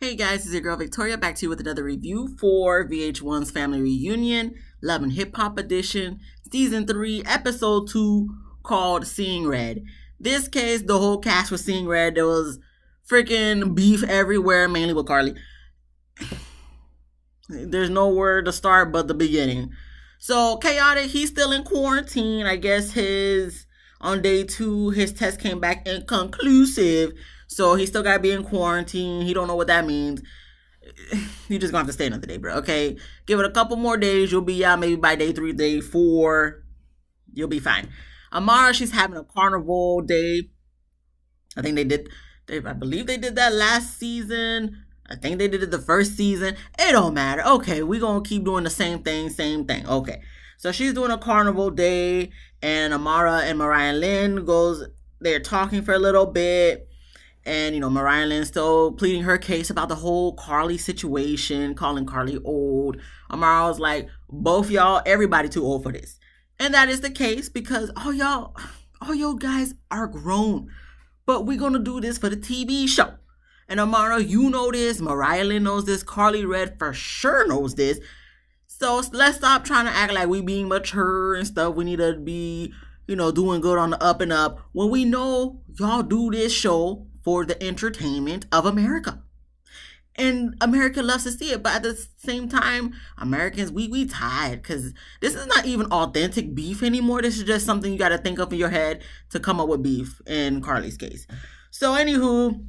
Hey guys, it's your girl Victoria back to you with another review for VH1's Family Reunion, Love and Hip Hop Edition, Season 3, Episode 2, called Seeing Red. This case, the whole cast was seeing red. There was freaking beef everywhere, mainly with Carly. There's nowhere to start but the beginning. So, Chaotic, he's still in quarantine. I guess on day 2, his test came back inconclusive. So he still gotta be in quarantine. He don't know what that means. You just gonna have to stay another day, bro. Okay, give it a couple more days. You'll be out maybe by day 3, day 4. You'll be fine. Amara, she's having a carnival day. I think I believe they did that last season. I think they did it the first season. It don't matter. Okay, we gonna keep doing the same thing. Okay. So she's doing a carnival day, and Amara and Mariah Lynn they're talking for a little bit. And, Mariah Lynn's still pleading her case about the whole Carly situation, calling Carly old. Amara was like, both y'all, everybody too old for this. And that is the case because all y'all guys are grown. But we're going to do this for the TV show. And Amara, you know this. Mariah Lynn knows this. Carly Red for sure knows this. So let's stop trying to act like we being mature and stuff. We need to be, doing good on the up and up. When we know y'all do this show for the entertainment of America. And America loves to see it. But at the same time, Americans, we tired. Because this is not even authentic beef anymore. This is just something you got to think of in your head to come up with beef in Carly's case. So anywho,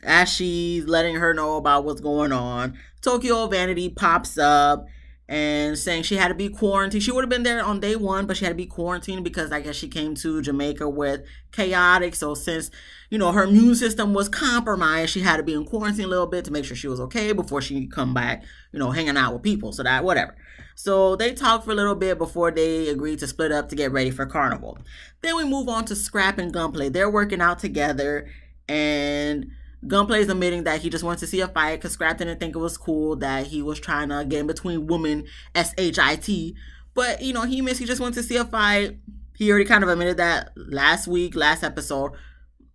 as she's letting her know about what's going on, Tokyo Vanity pops up and saying she had to be quarantined. She would have been there on day 1, but she had to be quarantined because I guess she came to Jamaica with Chaotic. So since, her immune system was compromised, she had to be in quarantine a little bit to make sure she was okay before she could come back, hanging out with people. So that, whatever. So they talked for a little bit before they agreed to split up to get ready for Carnival. Then we move on to Scrap and Gunplay. They're working out together, and Gunplay is admitting that he just wants to see a fight because Scrap didn't think it was cool that he was trying to get in between women, SHIT. But, he just wants to see a fight. He already kind of admitted that last episode.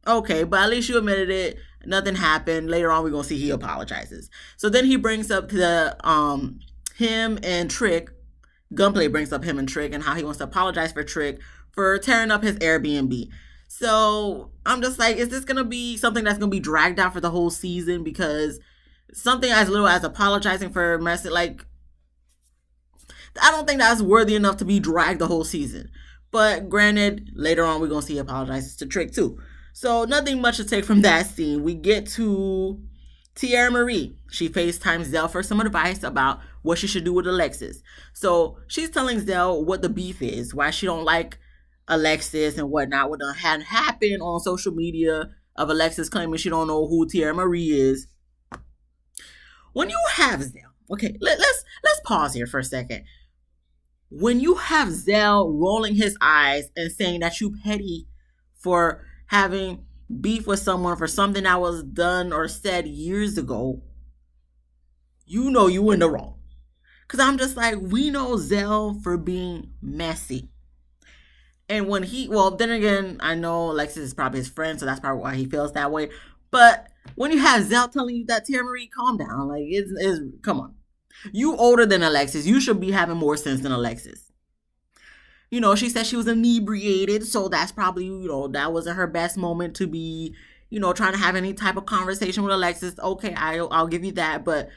Okay, but at least you admitted it. Nothing happened. Later on, we're going to see he apologizes. So then he brings up him and Trick. Gunplay brings up him and Trick and how he wants to apologize for Trick for tearing up his Airbnb. So I'm just like, is this going to be something that's going to be dragged out for the whole season? Because something as little as apologizing for messing, like, I don't think that's worthy enough to be dragged the whole season. But granted, later on, we're going to see he apologizes to Trick too. So nothing much to take from that scene. We get to Tierra Marie. She FaceTimes Zell for some advice about what she should do with Alexis. So she's telling Zell what the beef is, why she don't like Alexis and whatnot, what had happened on social media of Alexis claiming she don't know who Tierra Marie is. When you have Zell, okay, let's pause here for a second. When you have Zell rolling his eyes and saying that you petty for having beef with someone for something that was done or said years ago, you know you in the wrong. Because I'm just like, we know Zell for being messy. And when then again, I know Alexis is probably his friend, so that's probably why he feels that way. But when you have Zell telling you that, Tierra Marie, calm down. Like, come on. You older than Alexis. You should be having more sense than Alexis. She said she was inebriated, so that's probably, that wasn't her best moment to be, trying to have any type of conversation with Alexis. Okay, I'll give you that, but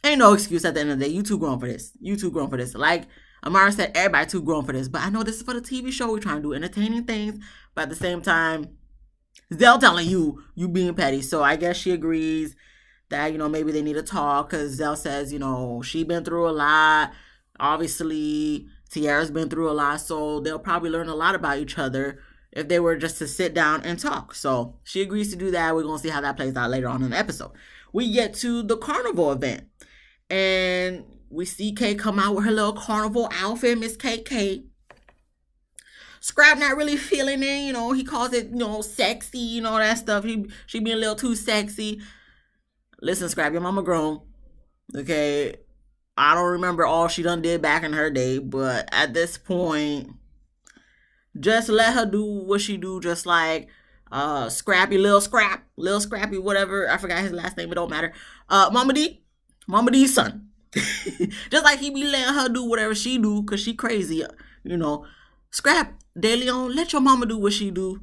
ain't no excuse at the end of the day. You too grown for this. Like Amara said, everybody too grown for this. But I know this is for the TV show. We're trying to do entertaining things. But at the same time, Zell telling you being petty. So I guess she agrees that, maybe they need to talk. Because Zell says, she been through a lot. Obviously, Tierra's been through a lot. So they'll probably learn a lot about each other if they were just to sit down and talk. So she agrees to do that. We're going to see how that plays out later on in the episode. We get to the Carnival event. And we see Kay come out with her little carnival outfit, Miss KK. Scrap not really feeling it, he calls it, sexy, that stuff. She being a little too sexy. Listen, Scrap, your mama grown. Okay. I don't remember all she done did back in her day, but at this point, just let her do what she do, just like Scrappy, Lil Scrappy, whatever. I forgot his last name. It don't matter. Mama D's son. Just like he be letting her do whatever she do, cause she crazy. You know, Scrap De Leon, let your mama do what she do.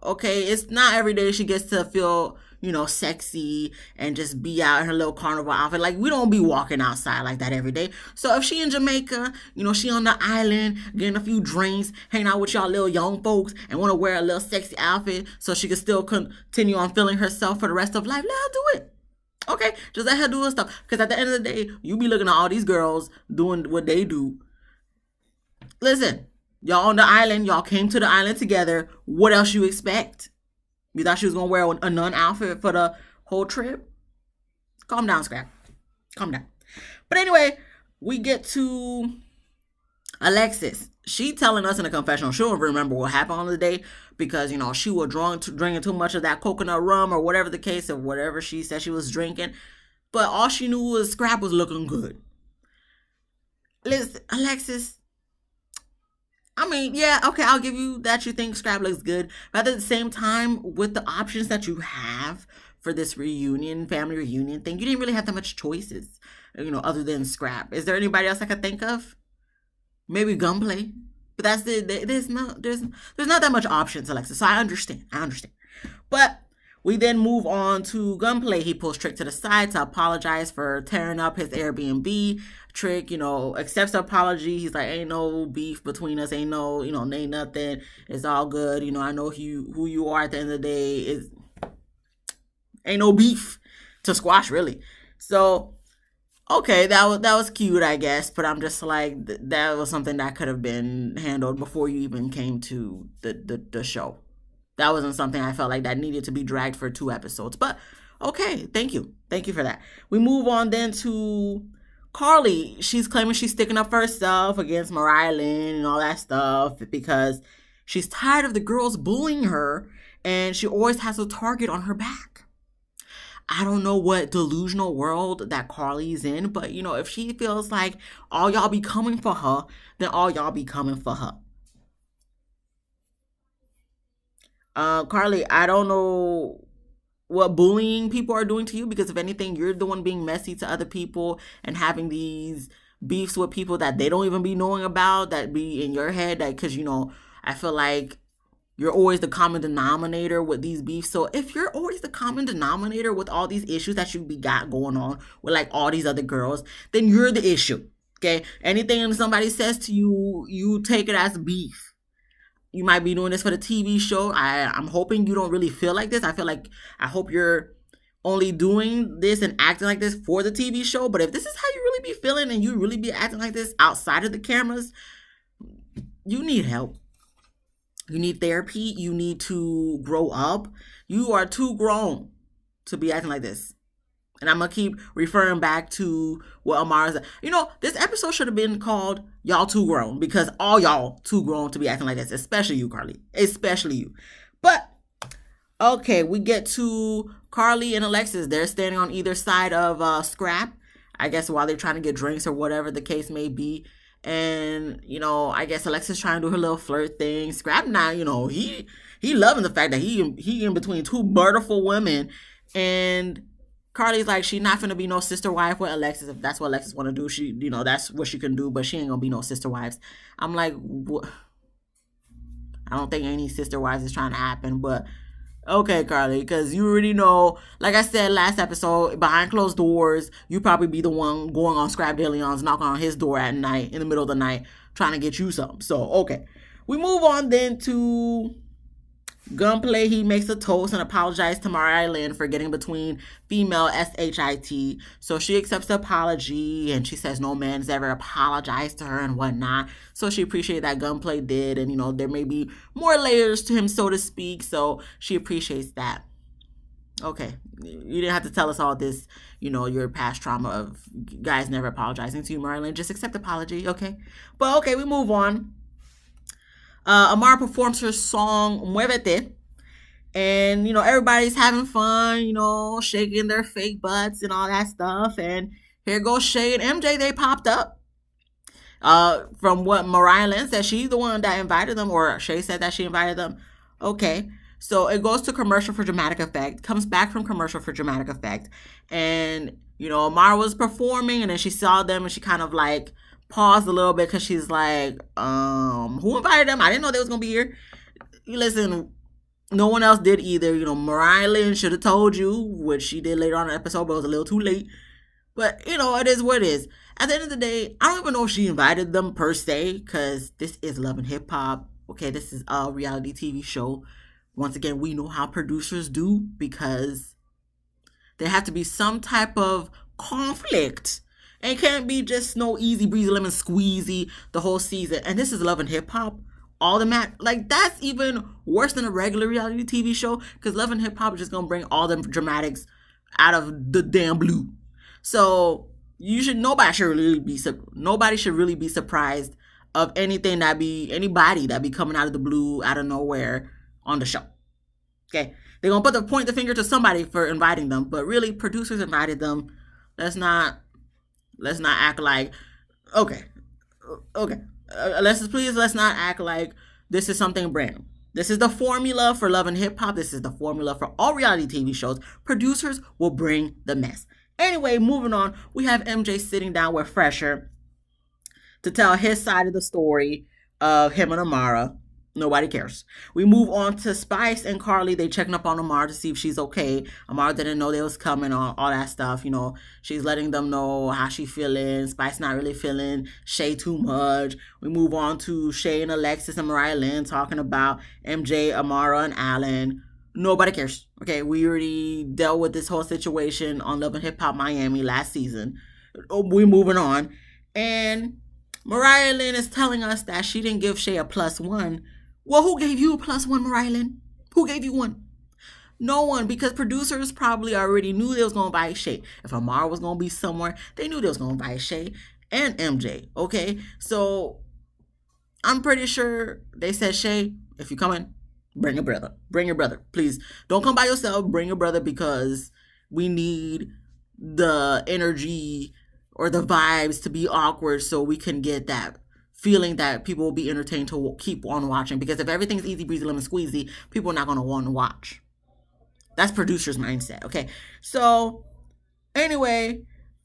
Okay, it's not every day she gets to feel, sexy and just be out in her little carnival outfit. Like, we don't be walking outside like that every day. So if she in Jamaica, she on the island getting a few drinks, hanging out with y'all little young folks, and want to wear a little sexy outfit so she can still continue on feeling herself for the rest of life, let her do it. Okay, just let her do her stuff. Because at the end of the day, you be looking at all these girls doing what they do. Listen, y'all on the island, y'all came to the island together. What else you expect? You thought she was gonna wear a nun outfit for the whole trip? Calm down, Scrap. Calm down. But anyway, we get to Alexis. She telling us in a confessional she don't remember what happened on the day because, she was drinking too much of that coconut rum or whatever the case of whatever she said she was drinking. But all she knew was Scrap was looking good. Listen, Alexis, I mean, yeah, okay, I'll give you that you think Scrap looks good. But at the same time, with the options that you have for this family reunion thing, you didn't really have that much choices, other than Scrap. Is there anybody else I could think of? Maybe Gunplay. But that's there's not that much options, Alexis. So I understand. But we then move on to Gunplay. He pulls Trick to the side to apologize for tearing up his Airbnb. Trick, accepts the apology. He's like, ain't no beef between us. Ain't no, ain't nothing. It's all good. I know who you are at the end of the day. Ain't no beef to squash, really. So, okay, that was cute, I guess. But I'm just like, that was something that could have been handled before you even came to the show. That wasn't something I felt like that needed to be dragged for 2 episodes. But okay, thank you for that. We move on then to Carly. She's claiming she's sticking up for herself against Mariah Lynn and all that stuff because she's tired of the girls bullying her and she always has a target on her back. I don't know what delusional world that Carly's in, but if she feels like all y'all be coming for her, then all y'all be coming for her. Carly, I don't know what bullying people are doing to you because if anything, you're the one being messy to other people and having these beefs with people that they don't even be knowing about, that be in your head, that because I feel like you're always the common denominator with these beefs. So if you're always the common denominator with all these issues that you got going on with like all these other girls, then you're the issue. Okay, anything somebody says to you, you take it as beef. You might be doing this for the TV show. I'm hoping you don't really feel like this. I hope you're only doing this and acting like this for the TV show. But if this is how you really be feeling and you really be acting like this outside of the cameras, you need help. You need therapy. You need to grow up. You are too grown to be acting like this. And I'm going to keep referring back to what Amara said. This episode should have been called Y'all Too Grown because all y'all too grown to be acting like this, especially you, Carly. Especially you. But, okay, we get to Carly and Alexis. They're standing on either side of Scrap, I guess, while they're trying to get drinks or whatever the case may be. And, I guess Alexis trying to do her little flirt thing. Scrap now, he loving the fact that he in between 2 beautiful women. And Carly's like, she not finna be no sister wife with Alexis. If that's what Alexis want to do, she, that's what she can do, but she ain't gonna be no sister wives. I'm like, what? I don't think any sister wives is trying to happen, but okay, Carly, because you already know, like I said last episode, behind closed doors, you probably be the one going on Scrap De Leon's, knocking on his door at night, in the middle of the night, trying to get you something. So, okay. We move on then to Gunplay. He makes a toast and apologizes to Mariah Lynn for getting between female SHIT. So she accepts the apology and she says no man's ever apologized to her and whatnot. So she appreciates that Gunplay did, and there may be more layers to him, so to speak. So she appreciates that. Okay, you didn't have to tell us all this, your past trauma of guys never apologizing to you, Mariah Lynn. Just accept the apology, okay? But okay, we move on. Amara performs her song Muévete, and everybody's having fun, shaking their fake butts and all that stuff. And here goes Shay and MJ. They popped up. From what Mariah Lynn said, she's the one that invited them, or Shay said that she invited them. Okay, So it goes to commercial for dramatic effect, comes back from commercial for dramatic effect. And, Amara was performing and then she saw them and she kind of like paused a little bit because she's like, who invited them? I didn't know they was going to be here. Listen, no one else did either. Mariah Lynn should have told you, which she did later on in the episode, but it was a little too late. But, it is what it is. At the end of the day, I don't even know if she invited them per se, because this is Love and Hip Hop. Okay, this is a reality TV show. Once again, we know how producers do, because there have to be some type of conflict. And it can't be just no easy breezy lemon squeezy the whole season. And this is Love and Hip Hop. All the like, that's even worse than a regular reality TV show, because Love and Hip Hop is just gonna bring all the dramatics out of the damn blue. So nobody should really be surprised of anybody that be coming out of the blue, out of nowhere on the show. Okay, they're gonna point the finger to somebody for inviting them, but really, producers invited them. Let's not act like okay. Let's not act like this is something brand new. This is the formula for Love and Hip Hop. This is the formula for all reality TV shows. Producers will bring the mess. Anyway, moving on, we have MJ sitting down with Fresher to tell his side of the story of him and Amara. Nobody cares. We move on to Spice and Carly. They checking up on Amara to see if she's okay. Amara didn't know they was coming, all that stuff. She's letting them know how she feeling. Spice not really feeling Shay too much. We move on to Shay and Alexis and Mariah Lynn talking about MJ, Amara, and Alan. Nobody cares. Okay, we already dealt with this whole situation on Love and Hip Hop Miami last season. We're moving on. And Mariah Lynn is telling us that she didn't give Shay a +1. Well, who gave you a +1, Mariah Lynn? Who gave you one? No one, because producers probably already knew they was going to buy Shay. If Amara was going to be somewhere, they knew they was going to buy Shay and MJ, okay? So I'm pretty sure they said, Shay, if you're coming, bring your brother. Bring your brother. Please don't come by yourself. Bring your brother, because we need the energy or the vibes to be awkward so we can get that feeling that people will be entertained to keep on watching. Because if everything's easy breezy lemon squeezy, people are not going to want to watch. That's producer's mindset. Okay. So anyway,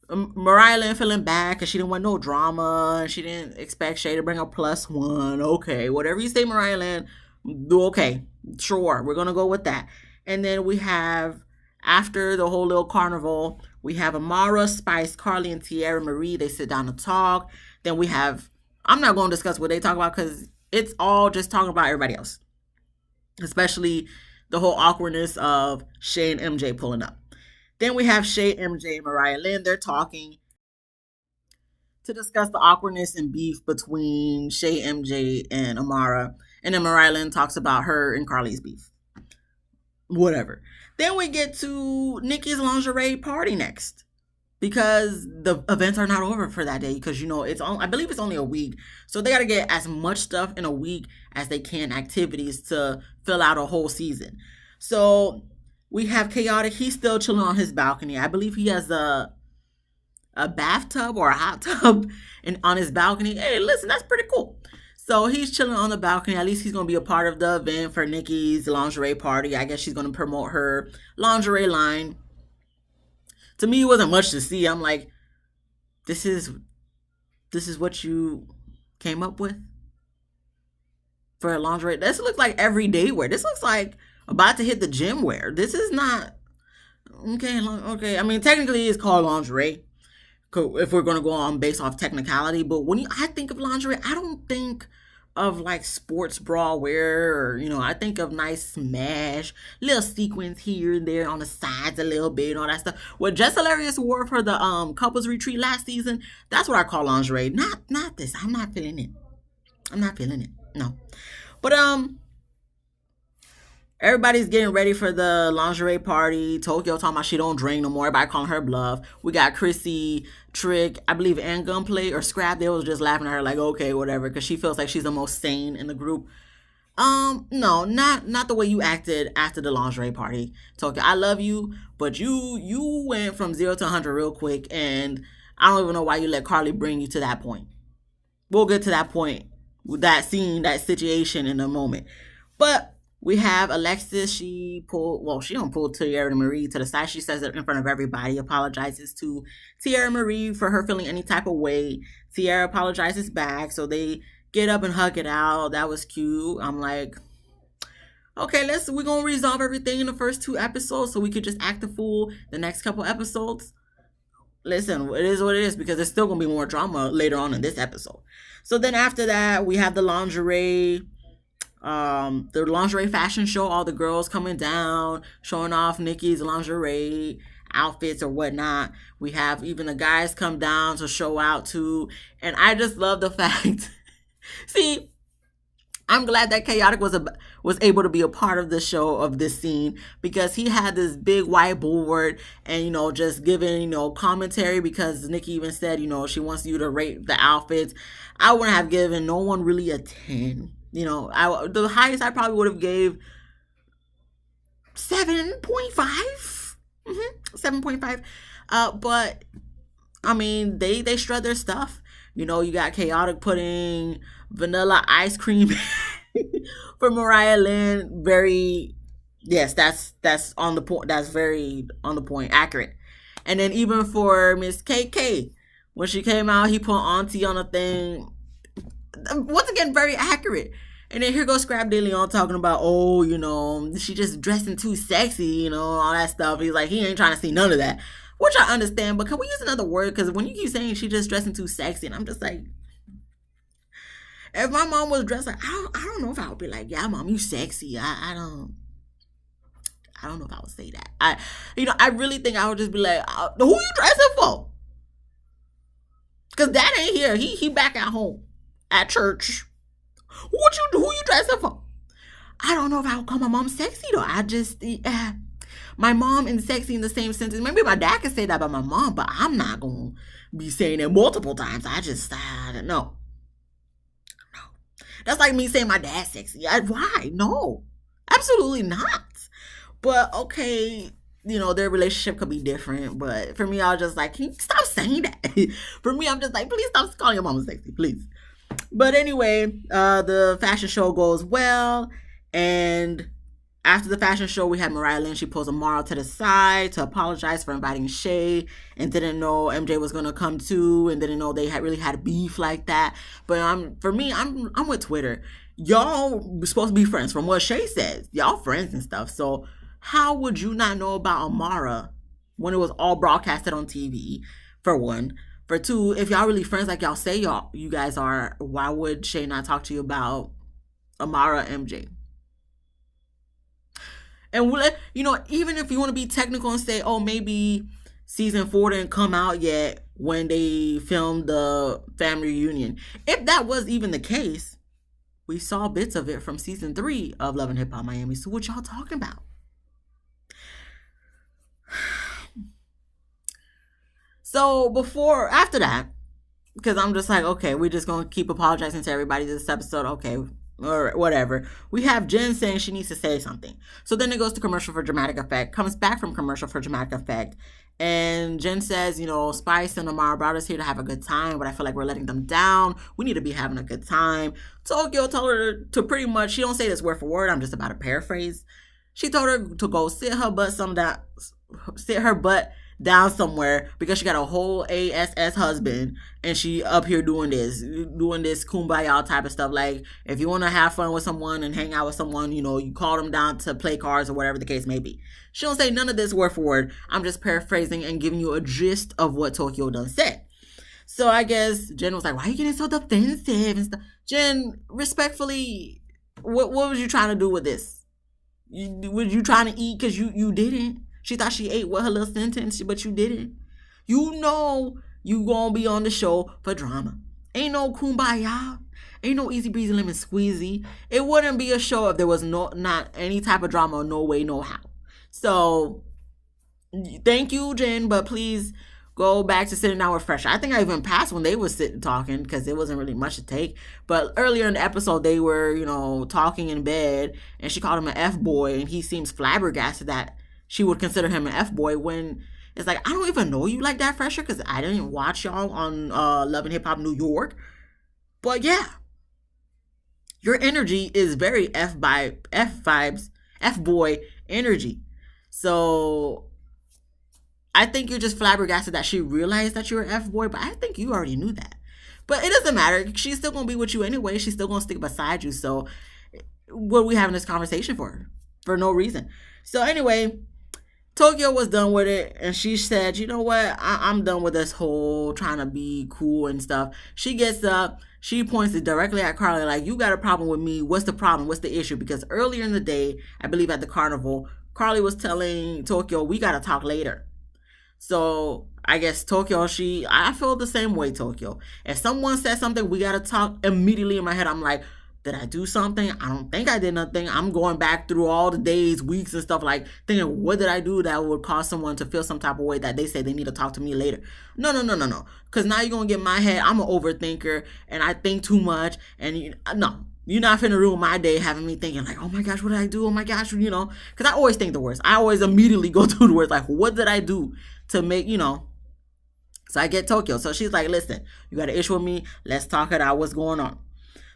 Mariah Lynn feeling bad because she didn't want no drama. She didn't expect Shay to bring a +1. Okay. Whatever you say, Mariah Lynn, okay, sure, we're gonna go with that. And then we have, after the whole little carnival, we have Amara, Spice, Carly, and Tierra Marie. They sit down to talk. Then we have, I'm not going to discuss what they talk about because it's all just talking about everybody else, especially the whole awkwardness of Shay and MJ pulling up. Then we have Shay, MJ, and Mariah Lynn. They're talking to discuss the awkwardness and beef between Shay, MJ, and Amara. And then Mariah Lynn talks about her and Carly's beef. Whatever. Then we get to Nikki's lingerie party next, because the events are not over for that day, because I believe it's only a week. So they got to get as much stuff in a week as they can, activities, to fill out a whole season. So we have Chaotic. He's still chilling on his balcony. I believe he has a bathtub or a hot tub on his balcony. Hey, listen, that's pretty cool. So he's chilling on the balcony. At least he's going to be a part of the event for Nikki's lingerie party. I guess she's going to promote her lingerie line. To me, it wasn't much to see. I'm like, this is what you came up with for a lingerie? This looks like everyday wear. This looks like about to hit the gym wear. This is not, okay. I mean, technically it's called lingerie, if we're going to go on based off technicality. But when I think of lingerie, I don't think of like sports bra wear, or I think of nice smash, little sequins here and there on the sides a little bit and all that stuff. What Jess Hilarious wore for the couples retreat last season, that's what I call lingerie. Not this. I'm not feeling it. No. But everybody's getting ready for the lingerie party. Tokyo talking about she don't drink no more. Everybody calling her bluff. We got Chrissy, Trick, I believe, and Gunplay or Scrap. They was just laughing at her like, okay, whatever, because she feels like she's the most sane in the group. No, not the way you acted after the lingerie party, Tokyo. I love you, but you went from 0 to 100 real quick, and I don't even know why you let Carly bring you to that point. We'll get to that point with that scene, that situation in a moment. But We have Alexis. She don't pull Tierra Marie to the side. She says it in front of everybody, apologizes to Tierra Marie for her feeling any type of way. Tierra apologizes back. So they get up and hug it out. That was cute. I'm like, okay, we're gonna resolve everything in the first 2 episodes so we could just act the fool the next couple episodes. Listen, it is what it is because there's still gonna be more drama later on in this episode. So then after that, we have the lingerie fashion show, all the girls coming down, showing off Nikki's lingerie outfits or whatnot. We have even the guys come down to show out too. And I just love the fact see, I'm glad that Chaotic was able to be a part of the show of this scene because he had this big whiteboard and just giving commentary because Nikki even said she wants you to rate the outfits. I wouldn't have given no one really a 10. The highest I probably would have gave 7.5. 7.5. But I mean they shred their stuff. You got Chaotic putting vanilla ice cream for Mariah Lynn. Yes, that's on the point. That's very on the point, accurate. And then even for Miss KK, when she came out, he put Auntie on a thing. Once again, very accurate. And then here goes Scrap De Leon talking about, she just dressing too sexy, all that stuff. He's like, he ain't trying to see none of that. Which I understand, but can we use another word? Because when you keep saying she just dressing too sexy, and I'm just like, if my mom was dressed like, I don't know if I would be like, yeah, mom, you sexy. I don't know if I would say that. I really think I would just be like, who you dressing for? Because Dad ain't here. He back at home at church. Who you dressing for? I don't know if I would call my mom sexy though. I just my mom and sexy in the same sentence. Maybe my dad could say that about my mom, but I'm not gonna be saying it multiple times. I don't know. No. That's like me saying my dad's sexy. Why? No. Absolutely not. But okay, their relationship could be different. But for me, I was just like, can you stop saying that? For me, I'm just like, please stop calling your mom sexy, please. But anyway, the fashion show goes well, and after the fashion show, we had Mariah Lynn. She pulls Amara to the side to apologize for inviting Shay, and didn't know MJ was gonna come too, and didn't know they really had beef like that. But for me, I'm with Twitter. Y'all supposed to be friends, from what Shay says. Y'all friends and stuff. So how would you not know about Amara when it was all broadcasted on TV? For one. For two, if y'all really friends like y'all say you guys are, why would Shay not talk to you about Amara MJ? And even if you want to be technical and say, oh, maybe season 4 didn't come out yet when they filmed the family reunion. If that was even the case, we saw bits of it from season 3 of Love and Hip Hop Miami. So what y'all talking about? So after that, because I'm just like, okay, we're just going to keep apologizing to everybody this episode. Okay, or whatever. We have Jen saying she needs to say something. So then it goes to commercial for dramatic effect, comes back from commercial for dramatic effect. And Jen says, Spice and Amara brought us here to have a good time, but I feel like we're letting them down. We need to be having a good time. Tokyo told her to pretty much, she don't say this word for word, I'm just about to paraphrase. She told her to go sit her butt down somewhere because she got a whole ASS husband and she up here doing this kumbaya type of stuff. Like, if you want to have fun with someone and hang out with someone, you call them down to play cards or whatever the case may be. She don't say none of this word for word. I'm just paraphrasing and giving you a gist of what Tokyo done said. So I guess Jen was like, why are you getting so defensive and stuff? Jen, respectfully, what was you trying to do with this? Were you trying to eat because you didn't? She thought she ate with her little sentence, but you didn't. You gonna be on the show for drama. Ain't no kumbaya. Ain't no easy breezy lemon squeezy. It wouldn't be a show if there was not any type of drama, no way, no how. So, thank you, Jen, but please go back to sitting down with Fresh. I think I even passed when they were sitting talking because it wasn't really much to take. But earlier in the episode, they were, talking in bed, and she called him an F-boy, and he seems flabbergasted that she would consider him an F-boy when it's like, I don't even know you like that, Fresher, because I didn't watch y'all on Love and Hip Hop New York. But yeah. Your energy is very F vibes, F boy energy. So I think you're just flabbergasted that she realized that you're an F boy, but I think you already knew that. But it doesn't matter. She's still gonna be with you anyway. She's still gonna stick beside you. So what are we having this conversation for? For no reason. So anyway, Tokyo was done with it, and she said, "You know what? I'm done with this whole trying to be cool and stuff." She gets up, she points it directly at Carly, like, "You got a problem with me? What's the problem? What's the issue?" Because earlier in the day, I believe at the carnival, Carly was telling Tokyo, "We gotta talk later." So I guess Tokyo, I feel the same way, Tokyo. If someone says something, we gotta talk, immediately in my head, I'm like, did I do something? I don't think I did nothing. I'm going back through all the days, weeks, and stuff, like thinking, what did I do that would cause someone to feel some type of way that they say they need to talk to me later? No, no, no, no, no. Because now you're going to get in my head. I'm an overthinker and I think too much. And no, you're not finna ruin my day having me thinking like, oh my gosh, what did I do? Oh my gosh, because I always think the worst. I always immediately go to the worst. Like, what did I do to make. So I get Tokyo. So she's like, listen, you got an issue with me. Let's talk it out. What's going on?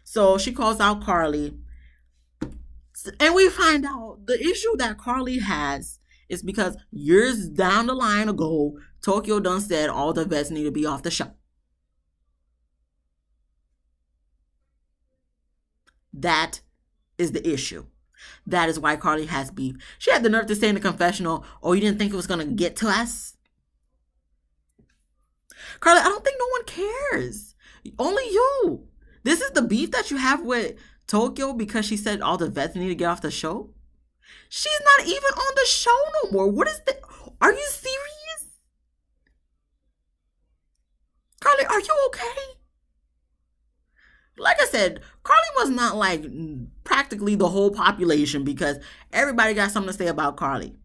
So she calls out Carly. And we find out the issue that Carly has is because years down the line ago, Tokyo done said all the vets need to be off the show. That is the issue. That is why Carly has beef. She had the nerve to say in the confessional, oh, you didn't think it was going to get to us? Carly, I don't think no one cares. Only you. This is the beef that you have with Tokyo because she said all the vets need to get off the show? She's not even on the show no more. What is the... Are you serious? Carly, are you okay? Like I said, Carly was not like practically the whole population because everybody got something to say about Carly.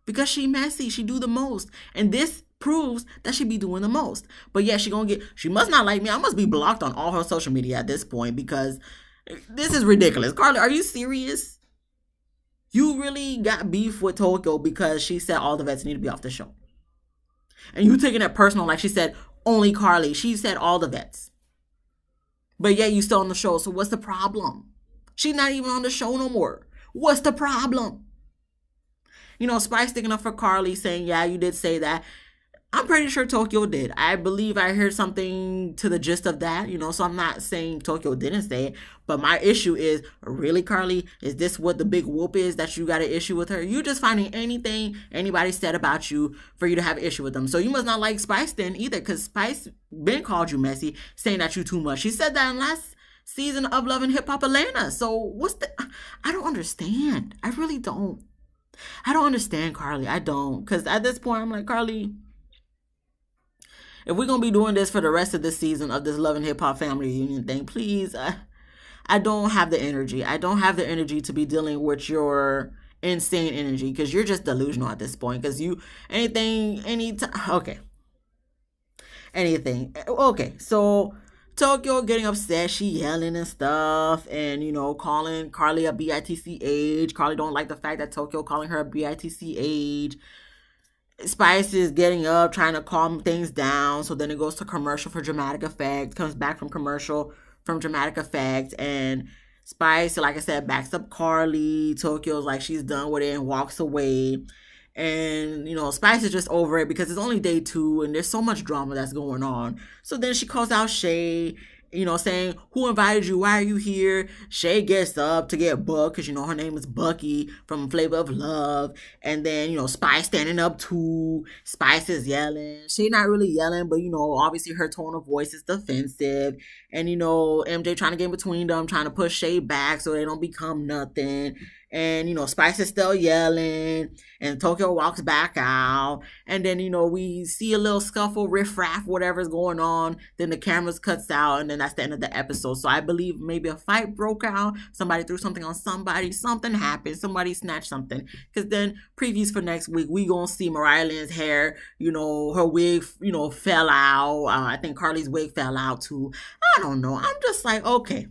Because she messy, she do the most. And this proves that she be doing the most. But yeah, she must not like me. I must be blocked on all her social media at this point because this is ridiculous. Carly, are you serious? You really got beef with Tokyo because she said all the vets need to be off the show. And you taking it personal like she said only Carly. She said all the vets. But yeah, you still on the show. So what's the problem? She's not even on the show no more. What's the problem? Spice sticking up for Carly saying, yeah, you did say that. I'm pretty sure Tokyo did. I believe I heard something to the gist of that, so I'm not saying Tokyo didn't say it. But my issue is, really, Carly? Is this what the big whoop is that you got an issue with her? You just finding anything anybody said about you for you to have an issue with them. So you must not like Spice then either, because Spice been called you messy, saying that you too much. She said that in last season of Love and Hip Hop Atlanta. So I don't understand. I really don't. I don't understand, Carly. I don't. Because at this point, I'm like, Carly, if we're going to be doing this for the rest of this season of this Love and Hip Hop family reunion thing, please, I don't have the energy. I don't have the energy to be dealing with your insane energy because you're just delusional at this point. Because okay. Anything. Okay, so Tokyo getting upset, she yelling and stuff, and calling Carly a bitch. Carly don't like the fact that Tokyo calling her a bitch. Spice is getting up, trying to calm things down. So then it goes to commercial for dramatic effect. Comes back from commercial from dramatic effect, and Spice, like I said, backs up Carly. Tokyo's like she's done with it and walks away. And Spice is just over it because it's only day 2 and there's so much drama that's going on. So then she calls out Shay, saying, who invited you? Why are you here? Shay gets up to get booked because, her name is Bucky from Flavor of Love. And then, Spice standing up too. Spice is yelling. She not really yelling, but, obviously her tone of voice is defensive. And, MJ trying to get in between them, trying to push Shay back so they don't become nothing. And, Spice is still yelling. And Tokyo walks back out. And then, we see a little scuffle, riff-raff, whatever's going on. Then the cameras cuts out. And then that's the end of the episode. So I believe maybe a fight broke out. Somebody threw something on somebody. Something happened. Somebody snatched something. Because then previews for next week, we going to see Mariah Lynn's hair. Her wig, fell out. I think Carly's wig fell out too. I don't know. I'm just like, okay.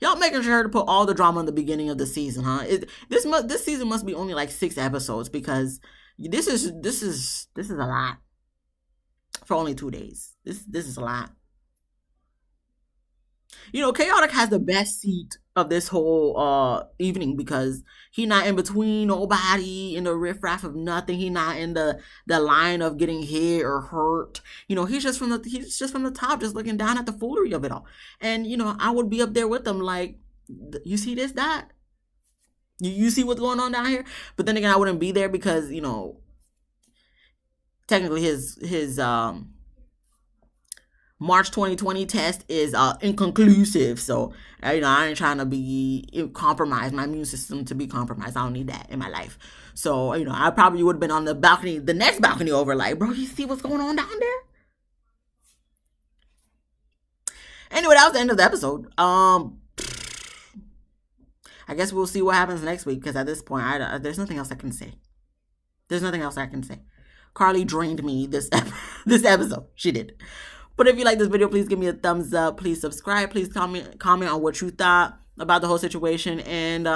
Y'all making sure to put all the drama in the beginning of the season, huh? This season must be only like 6 episodes because this is a lot for only 2 days. This is a lot. Chaotic has the best seat of this whole evening because he not in between nobody in the riffraff of nothing. He not in the line of getting hit or hurt. He's just from the top, just looking down at the foolery of it all. And I would be up there with them, like, you see this, that? You see what's going on down here? But then again, I wouldn't be there because technically his March 2020 test is inconclusive. So, I ain't trying to be compromised, my immune system to be compromised. I don't need that in my life. So, I probably would have been on the balcony, the next balcony over, like, bro, you see what's going on down there? Anyway, that was the end of the episode. I guess we'll see what happens next week because at this point, there's nothing else I can say. There's nothing else I can say. Carly drained me this episode. She did. But if you like this video, please give me a thumbs up. Please subscribe. Please comment on what you thought about the whole situation. And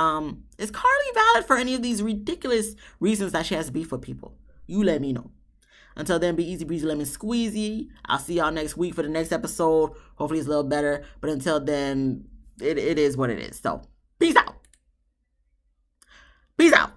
is Carly valid for any of these ridiculous reasons that she has beef with people? You let me know. Until then, be easy breezy, lemon squeezy. I'll see y'all next week for the next episode. Hopefully it's a little better. But until then, it is what it is. So, peace out. Peace out.